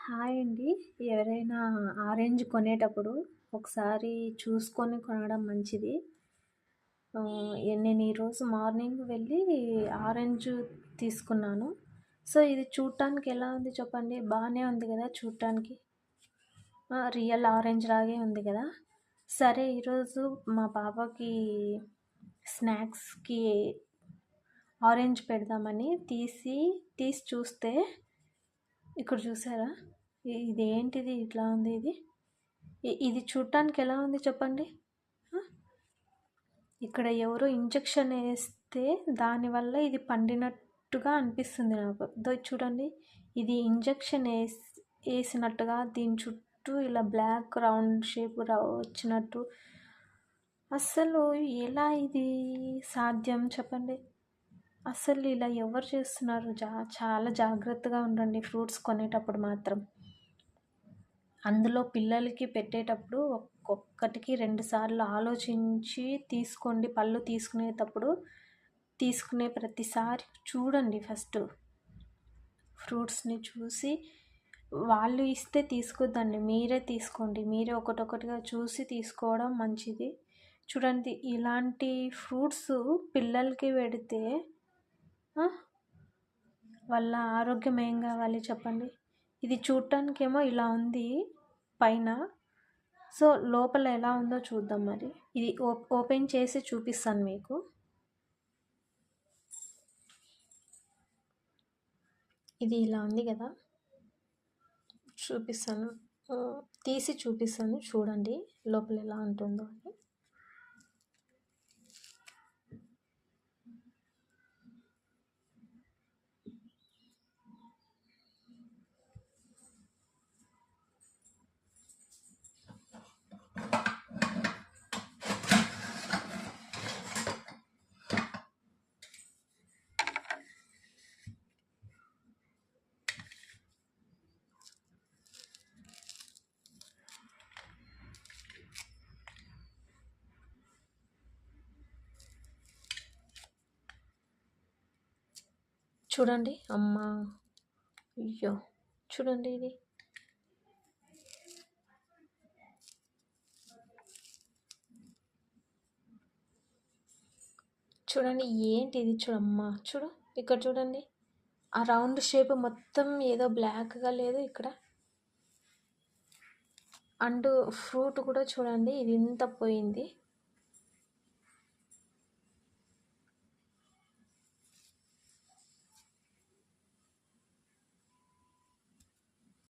Hi అండి. ఎవరైనా orange కొనేటప్పుడు ఒకసారి చూసుకొని కొనడం మంచిది. నేను ఈరోజు మార్నింగ్ వెళ్ళి ఆరెంజ్ తీసుకున్నాను. సో, ఇది చూడటానికి ఎలా ఉంది చెప్పండి? బాగానే ఉంది కదా చూడటానికి. రియల్ ఆరెంజ్ లాగే ఉంది కదా! సరే ఈరోజు మా పాపకి స్నాక్స్‌కి ఆరెంజ్ పెడదామని తీసి చూస్తే ఇక్కడ చూసారా? ఇదేంటిది ఇట్లా ఉంది ఇది? ఇది చూడటానికి ఎలా ఉంది చెప్పండి? ఇక్కడ ఎవరో ఇంజెక్షన్ వేస్తే దానివల్ల ఇది పండినట్టుగా అనిపిస్తుంది నాకు. చూడండి, ఇది ఇంజెక్షన్ వేసినట్టుగా దీని చుట్టూ ఇలా బ్లాక్ రౌండ్ షేప్ వచ్చినట్టు. అస్సలు ఎలా ఇది సాధ్యం చెప్పండి? అస్సలు ఇలా ఎవరు చేస్తున్నారు? చాలా జాగ్రత్తగా ఉండండి ఫ్రూట్స్ కొనేటప్పుడు మాత్రం. అందులో పిల్లలకి పెట్టేటప్పుడు ఒక్కొక్కటికి 2 సార్లు ఆలోచించి తీసుకోండి. పళ్ళు తీసుకునే ప్రతిసారి చూడండి ఫస్ట్. ఫ్రూట్స్ని చూసి వాళ్ళు ఇస్తే తీసుకోద్దండి, మీరే తీసుకోండి. మీరే ఒకటొకటిగా చూసి తీసుకోవడం మంచిది. చూడండి, ఇలాంటి ఫ్రూట్స్ పిల్లలకి పెడితే వాళ్ళ ఆరోగ్యం ఏం కావాలి చెప్పండి? ఇది చూడటానికేమో ఇలా ఉంది పైన. సో, లోపల ఎలా ఉందో చూద్దాం మరి. ఇది ఓపెన్ చేసి చూపిస్తాను మీకు. ఇది ఇలా ఉంది కదా, చూపిస్తాను. తీసి చూపిస్తాను, చూడండి లోపల ఎలా ఉంటుందో అని. చూడండి అమ్మా, అయ్యో చూడండి, ఇది చూడండి ఏంటి ఇది? చూడమ్మా, చూడు ఇక్కడ చూడండి, ఆ రౌండ్ షేప్ మొత్తం ఏదో బ్లాక్గా లేదు ఇక్కడ. అండ్ ఫ్రూట్ కూడా చూడండి, ఇది ఇంత పోయింది.